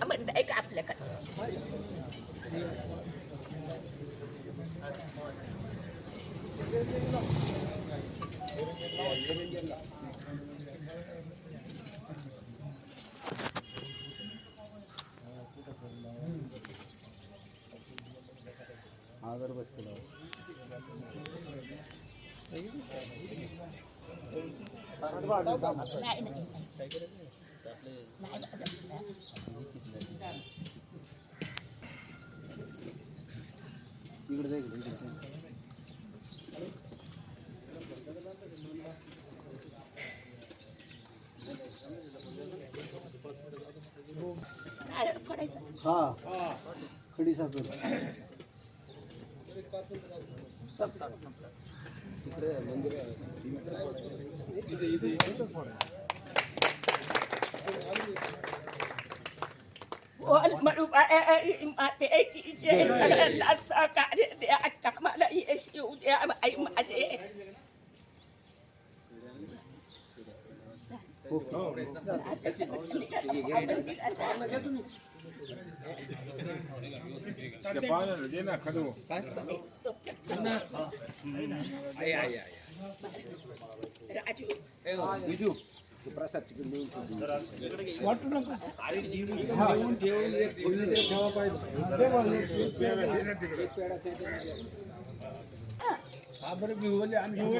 म्हणणं आहे का आपल्याकडे अगरबत्ती हा खडी साखर मंदिर बोल म्हणू माते की जय सगळ्यांना सहकार्य द्या आता मला यश येऊ द्या आई माझे राजू प्रसाद वाटू नका अरे हा बरं घेऊन आणि मी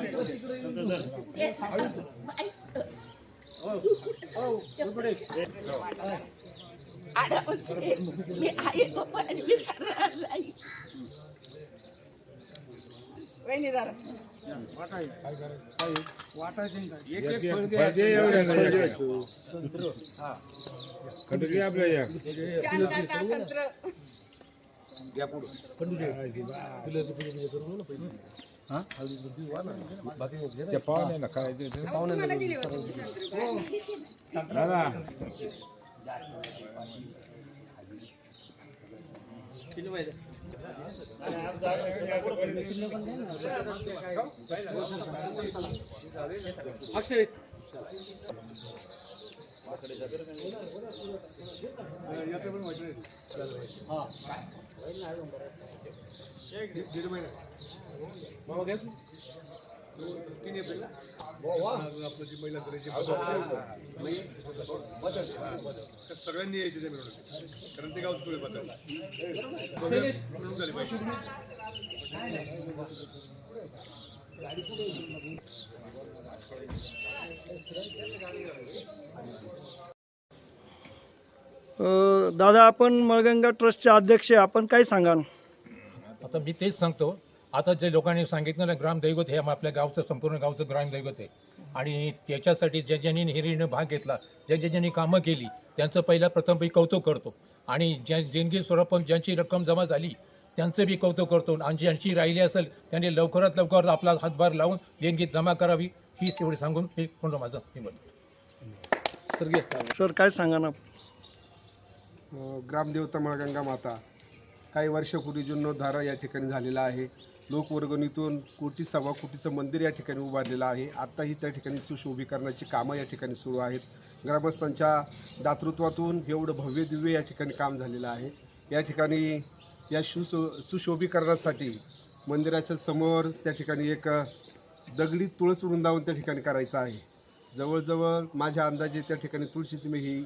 आहे तो पण विसरणार नाही अक्षय दीड महिना मग घ्या तीन एप्रिलला आपलं जी महिला करायची सगळ्यांनी यायची ते मिळून कारण ते गावचं थोडे बदल मिळून झाले पैसे दादा आपण मळगंगा ट्रस्टचे अध्यक्ष आहे, आपण काय सांगाल? आता मी तेच सांगतो, आता जे लोकांनी सांगितलं ना ग्रामदैवत हे आपल्या गावचं संपूर्ण गावचं ग्रामदैवत आहे आणि त्याच्यासाठी ज्या ज्यांनी हिरीनं भाग घेतला, ज्या ज्यांनी कामं केली त्यांचं पहिला प्रथम मी कौतुक करतो आणि ज्या देणगी स्वरूपात ज्यांची रक्कम जमा झाली त्यांचं बी कौतुक करतो आणि ज्यांची राहिली असेल त्यांनी लवकरात लवकर आपला हातभार लावून देणगी जमा करावी ही तेवढी सांगून मी पूर्ण माझं मी म्हणतो. सर काय सांगा ना? ग्रामदेवता मळगंगा माता काही वर्षापूर्वी जीर्णोद्धार या ठिकाणी झालेला आहे. लोकवर्गणीतून कोटी सव्वा कोटीचं मंदिर या ठिकाणी उभारलेलं आहे. आत्ताही त्या ठिकाणी सुशोभीकरणाची कामं या ठिकाणी सुरू आहेत. ग्रामस्थांच्या दातृत्वातून एवढं भव्य दिव्य या ठिकाणी काम झालेलं आहे. या ठिकाणी या सुशोभीकरणासाठी मंदिराच्या समोर त्या ठिकाणी एक दगडी तुळस वृंदावन त्या ठिकाणी करायचं आहे. जवळजवळ माझ्या अंदाजे त्या ठिकाणी तुळशीची मी ही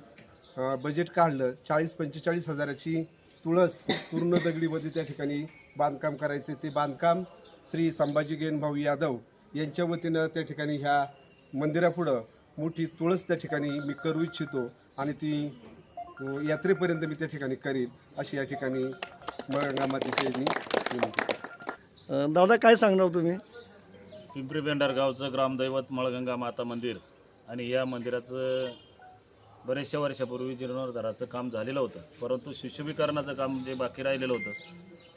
बजेट काढलं 40-45 हजाराची तुळस पूर्ण दगडीमध्ये त्या ठिकाणी बांधकाम करायचे. ते बांधकाम श्री संभाजी गेनभाऊ यादव यांच्या वतीनं त्या ठिकाणी ह्या मंदिरापुढं मोठी तुळस त्या ठिकाणी मी करू इच्छितो आणि ती यात्रेपर्यंत मी त्या ठिकाणी करीन अशी या ठिकाणी मळगंगा मातेची मी विनंती करतो. दादा काय सांगणार तुम्ही? पिंपरी पेंढार गावचं ग्रामदैवत मळगंगा माता मंदिर आणि या मंदिराचं बरेचशा वर्षापूर्वी जीर्णोद्धाराचं काम झालेलं होतं, परंतु सुशोभीकरणाचं काम जे बाकी राहिलेलं होतं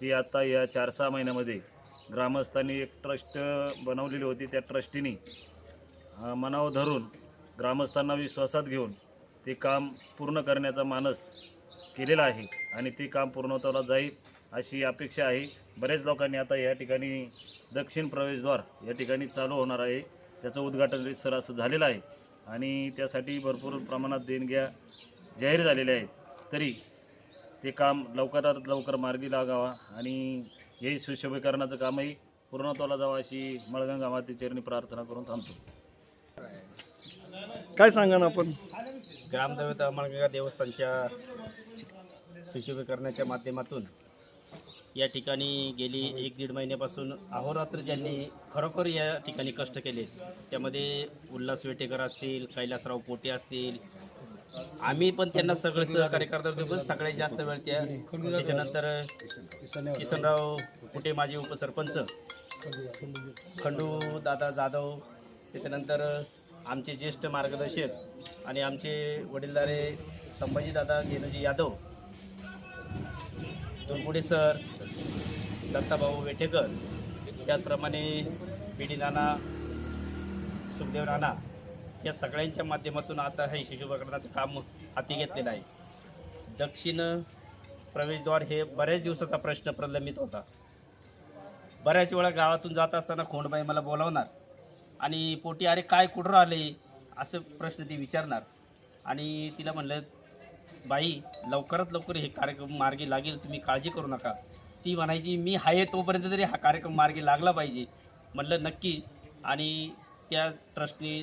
ते आता या 4-6 महिन्यामध्ये ग्रामस्थांनी एक ट्रस्ट बनवलेली होती. त्या ट्रस्टीने मनावर धरून ग्रामस्थांना विश्वासात घेऊन ते काम पूर्ण करण्याचा मानस केलेला आहे आणि ते काम पूर्णत्वाला जाईल अशी अपेक्षा आहे. बरेच लोकांनी आता या ठिकाणी दक्षिण प्रवेशद्वार या ठिकाणी चालू होणार आहे, त्याचं उद्घाटन रितसर असं झालेलं आहे आणि त्यासाठी भरपूर प्रमाणात देणग्या जाहीर झालेल्या आहेत. तरी ते काम लवकरात लवकर मार्गी लागावा आणि हे सुशोभीकरणाचं कामही पूर्णत्वाला जावं अशी मळगंगा मातेचरणी प्रार्थना करून थांबतो. काय सांगा ना आपण? ग्रामदैवत मळगंगा देवस्थानच्या सुशोभीकरणाच्या माध्यमातून या ठिकाणी गेली 1-1.5 महिन्यापासून अहोरात्र ज्यांनी खरोखर या ठिकाणी कष्ट केले, त्यामध्ये उल्हास वेटेकर असतील, कैलासराव पोटे असतील, आम्ही पण त्यांना सगळे सहकार्य करतो. पण सगळ्यात जास्त वेळ त्याच्यानंतर किसनराव कुटे माजी उपसरपंच, खंडू दादा जाधव, त्याच्यानंतर आमचे ज्येष्ठ मार्गदर्शक आणि आमचे वडीलधारे संभाजीदादा गेनूजी यादव, दोनपुडे सर, दत्ताभाऊ वेटेकर, त्याचप्रमाणे पी डी नाना, सुखदेव नाना, या सगळ्यांच्या माध्यमातून आता हे सुशोभीकरणाचं काम हाती घेतलेलं आहे. दक्षिण प्रवेशद्वार हे बऱ्याच दिवसाचा प्रश्न प्रलंबित होता. बऱ्याच वेळा गावातून जात असताना खोंडबाई मला बोलावणार आणि पोटी अरे काय कुठं आले असं प्रश्न ती विचारणार आणि तिला म्हणलं बाई लवकरात लवकर हे कार्यक्रम मार्गी लागेल, तुम्ही काळजी करू नका. ती म्हणायची मी आहे तोपर्यंत तरी हा कार्यक्रम मार्गी लागला पाहिजे. म्हणलं नक्की. आणि त्या ट्रस्टने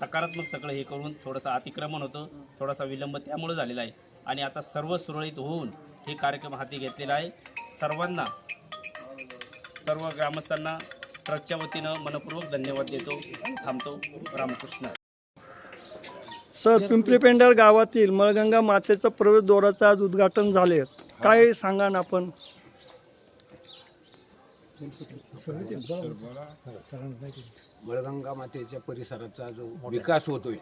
सकारात्मक सगळं हे करून थोडंसं अतिक्रमण होतं, थोडासा विलंब त्यामुळे झालेला आहे आणि आता सर्व सुरळीत होऊन हे कार्यक्रम हाती घेतलेला आहे. सर्वांना, सर्व ग्रामस्थांना ट्रस्टच्या वतीनं मनपूर्वक धन्यवाद देतो. थांबतो. रामकृष्ण. सर, पिंपरी पेंढार गावातील मळगंगा मातेचं प्रवेशद्वाराचं आज उद्घाटन झाले, काय सांगा ना आपण? मळगंगा मातेच्या परिसराचा जो विकास होतोय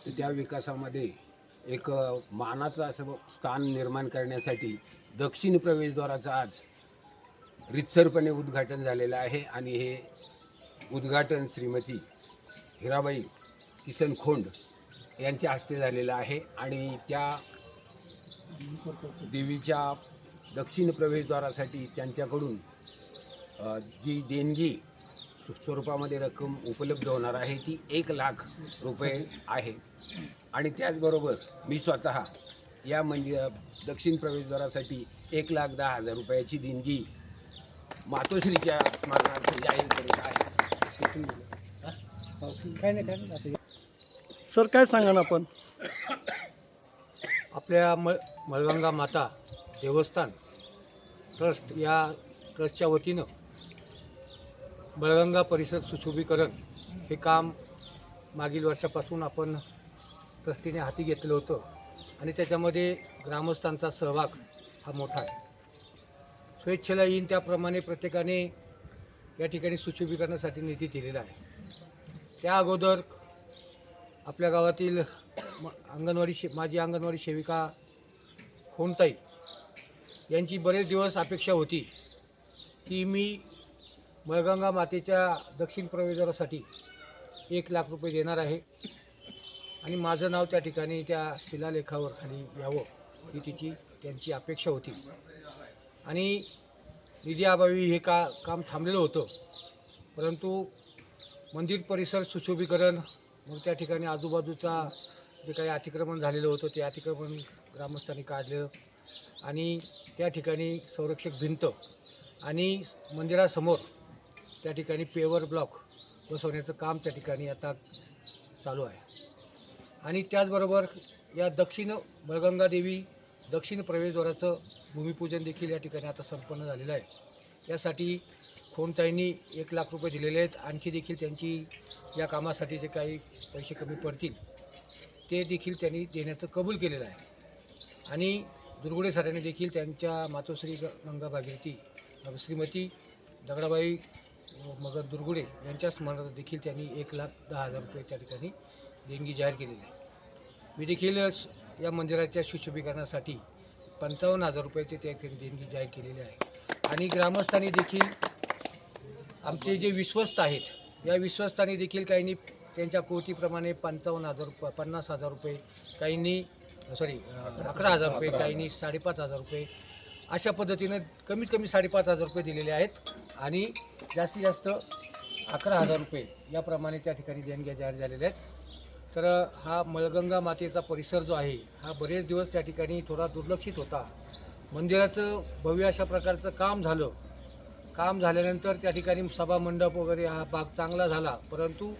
त्या विकासामध्ये एक मानाचं असं स्थान निर्माण करण्यासाठी दक्षिण प्रवेशद्वाराचं आज रितसरपणे उद्घाटन झालेलं आहे आणि हे उद्घाटन श्रीमती हिराबाई किसन खोंड यांच्या हस्ते झालेलं आहे आणि त्या देवीच्या दक्षिण प्रवेशद्वारासाठी त्यांच्याकडून जी देणगी स्वरूपामध्ये रक्कम उपलब्ध होणार आहे ती 1 लाख रुपये आहे आणि त्याचबरोबर मी स्वतः या दक्षिण प्रवेशद्वारासाठी 1,10,000 रुपयाची देणगी मातोश्रीच्या स्मरणार्थ जाहीर करीत आहे. सर, काय सांगा ना आपण? आपल्या मळगंगा माता देवस्थान ट्रस्ट या ट्रस्टच्या वतीनं मळगंगा परिसर सुशोभीकरण हे काम मागील वर्षापासून आपण ट्रस्टीने हाती घेतलं होतं आणि त्याच्यामध्ये ग्रामस्थांचा सहभाग हा मोठा आहे. स्वेच्छेला येईन त्याप्रमाणे प्रत्येकाने या ठिकाणी सुशोभीकरणासाठी निधी दिलेला आहे. त्या अगोदर आपल्या गावातील माझी अंगणवाडी सेविका खोंडताई यांची बरेच दिवस अपेक्षा होती की मी मळगंगा मातेच्या दक्षिण प्रवेशद्वारासाठी 1 लाख रुपये देणार आहे आणि माझं नाव त्या ठिकाणी त्या शिलालेखावर खाली यावं ही त्यांची अपेक्षा होती आणि निधीअभावी हे काम थांबलेलं होतं. परंतु मंदिर परिसर सुशोभीकरण, मग त्या ठिकाणी आजूबाजूचा जे काही अतिक्रमण झालेलं होतं ते अतिक्रमण ग्रामस्थांनी काढलं आणि त्या ठिकाणी संरक्षक भिंत आणि मंदिरासमोर त्या ठिकाणी पेवर ब्लॉक बसवण्याचं काम त्या ठिकाणी आता चालू आहे. आणि त्याचबरोबर या दक्षिण मळगंगा देवी दक्षिण प्रवेशद्वाराचं भूमिपूजन देखील या ठिकाणी आता संपन्न झालेलं आहे. यासाठी खोमताईंनी 1 लाख रुपये दिलेले आहेत. आणखी देखील त्यांची या कामासाठी जे काही पैसे कमी पडतील ते देखील त्यांनी देण्याचं कबूल केलेलं आहे. आणि दुर्गुडे सरांनी देखील त्यांच्या मातोश्री गंगा भागीरथी श्रीमती दगडाबाई मगर दुर्गुडे यांच्या स्मरणार्थ देखील त्यांनी 1,10,000 रुपये त्या ठिकाणी देणगी जाहीर केलेली आहे. मी देखील या मंदिराच्या सुशोभीकरणासाठी 55,000 रुपयाचे त्या ठिकाणी देणगी जाहीर केलेली आहे. आणि ग्रामस्थांनी देखील आमचे जे विश्वस्त आहेत या विश्वस्तांनी देखील काहींनी त्यांच्या कृतीप्रमाणे 50,000 रुपये काहींनी 11,000 रुपये काहींनी 5,500 रुपये अशा पद्धतीनं कमीत कमी 5,500 रुपये दिलेले आहेत. आणि जास्तीत जास्त 11,000 रुपये याप्रमाणे त्या ठिकाणी देणग्या जाहीर झालेल्या आहेत. तर हा मळगंगा मातेचा परिसर जो आहे हा बरेच दिवस त्या ठिकाणी थोडा दुर्लक्षित होता. मंदिराचं भव्य अशा प्रकारचं काम झालं. काम झाल्यानंतर त्या ठिकाणी सभा मंडप वगैरे हा भाग चांगला झाला, परंतु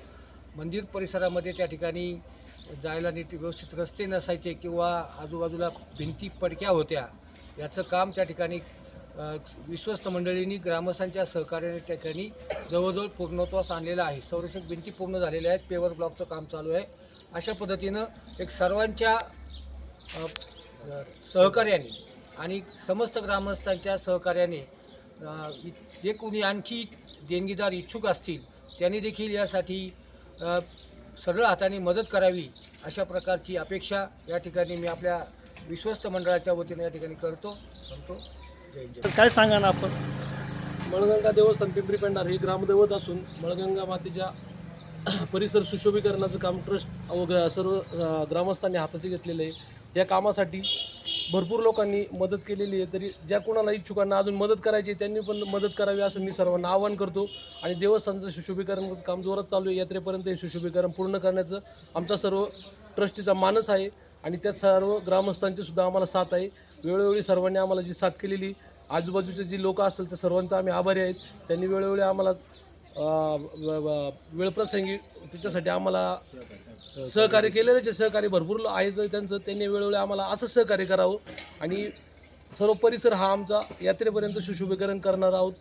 मंदिर परिसरामध्ये त्या ठिकाणी जायला नीट व्यवस्थित रस्ते नसायचे किंवा आजूबाजूला भिंती पडक्या होत्या. याचं काम त्या ठिकाणी विश्वस्त मंडळींनी ग्रामस्थांच्या सहकार्याने त्या ठिकाणी जवळजवळ पूर्णत्वास आणलेलं आहे. संरक्षक भिंती पूर्ण झालेल्या आहेत. पेवर ब्लॉकचं काम चालू आहे. अशा पद्धतीनं एक सर्वांच्या सहकार्याने आणि समस्त ग्रामस्थांच्या सहकार्याने जे कोणी आणखी देणगीदार इच्छुक असतील त्यांनी देखील यासाठी सरळ हाताने मदत करावी अशा प्रकारची अपेक्षा या ठिकाणी मी आपल्या विश्वस्त मंडळाच्या वतीने या ठिकाणी करतो. जय जय. काय सांगा ना आपण? मळगंगा देवस्थान पिंपरी पेंढार हे ग्रामदैवत असून मळगंगा मातेच्या परिसर सुशोभीकरणाचं काम ट्रस्ट सर्व ग्रामस्थांनी हाताशी घेतलेलं आहे. या कामासाठी भरपूर लोकांनी मदत केलेली आहे. तरी ज्या कोणाला इच्छुकांना अजून मदत करायची त्यांनी पण मदत करावी असं मी सर्वांना आवाहन करतो. आणि देवस्थानचं सुशोभीकरण काम जोरात चालू आहे. यात्रेपर्यंत हे सुशोभीकरण पूर्ण करण्याचं आमचा सर्व ट्रस्टीचा मानस आहे. आणि त्यात सर्व ग्रामस्थांची सुद्धा आम्हाला साथ आहे. वेळोवेळी सर्वांनी आम्हाला जी साथ केलेली, आजूबाजूचे जी लोक असतील त्या सर्वांचा आम्ही आभारी आहेत. त्यांनी वेळोवेळी आम्हाला वेळप्रसंगी त्याच्यासाठी आम्हाला सहकार्य केलेलं आहे. सहकार्य भरपूर आहेत त्यांचं. त्यांनी वेळोवेळी आम्हाला असं सहकार्य करावं. आणि सर्व परिसर हा आमचा यात्रेपर्यंत सुशोभीकरण करणार आहोत.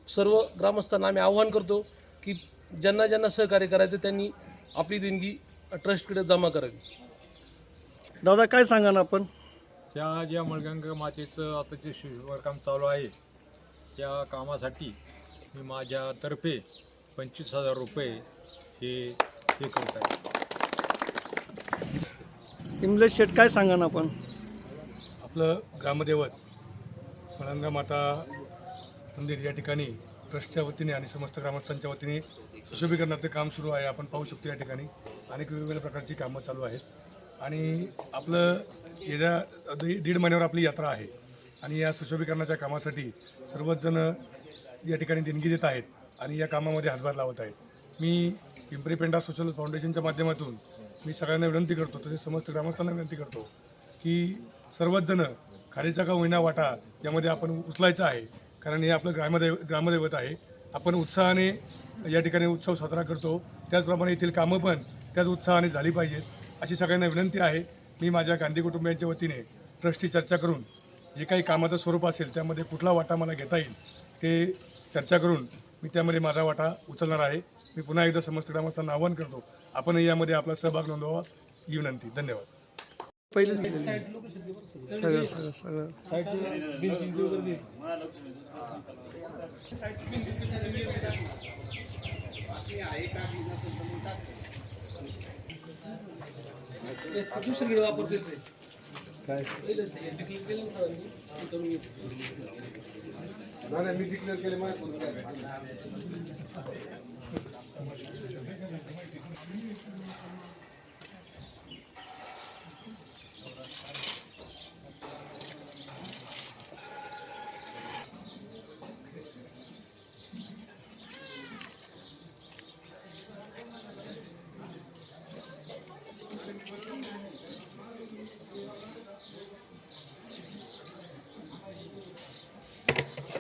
सर्व ग्रामस्थांना आम्ही आवाहन करतो की ज्यांना ज्यांना सहकार्य करायचं त्यांनी आपली देणगी ट्रस्टकडे जमा करावी. दादा काय सांगा ना आपण? त्या ज्या मळगंगा मातेचं आता जे काम चालू आहे त्या कामासाठी मी माझ्यातर्फे 25,000 रुपये हे करत आहे. इमलेश शेठ काय सांगा ना आपण? आपलं ग्रामदैवत मळगंगा माता मंदिर या ठिकाणी ट्रस्टच्या वतीने आणि समस्त ग्रामस्थांच्या वतीने सुशोभीकरणाचे काम सुरू आहे. आपण पाहू शकतो या ठिकाणी अनेक वेगवेगळ्या प्रकारची कामं चालू आहेत. आणि आपलं येत्या 1.5 महिन्यावर आपली यात्रा आहे. आणि या सुशोभीकरणाच्या कामासाठी सर्वच जण या ठिकाणी देणगी देत आहेत आणि या कामामध्ये हातभार लावत आहेत. मी पिंपरी पेंढार सोशल फाउंडेशनच्या माध्यमातून मी सगळ्यांना विनंती करतो, तसेच समस्त ग्रामस्थांना विनंती करतो की सर्वच जण खारीचा का होईना वाटा यामध्ये आपण उचलायचा आहे. कारण हे आपलं ग्रामदैवत आहे. आपण उत्साहाने या ठिकाणी उत्सव साजरा करतो. त्याचप्रमाणे येथील कामं पण त्याच उत्साहाने झाली पाहिजेत अशी सगळ्यांना विनंती आहे. मी माझ्या गांधी कुटुंबियांच्या वतीने ट्रस्टची चर्चा करून जे काही कामाचं स्वरूप असेल त्यामध्ये कुठला वाटा मला घेता येईल ते चर्चा करून मी त्यामध्ये माझा वाटा उचलणार आहे. मी पुन्हा एकदा समस्त ग्रामस्थांना आवाहन करतो आपणही यामध्ये आपला सहभाग नोंदवावा ही विनंती. धन्यवाद. पहिले दुसरीकडे वापरते काय मी डिक्लेअर केले माझ्या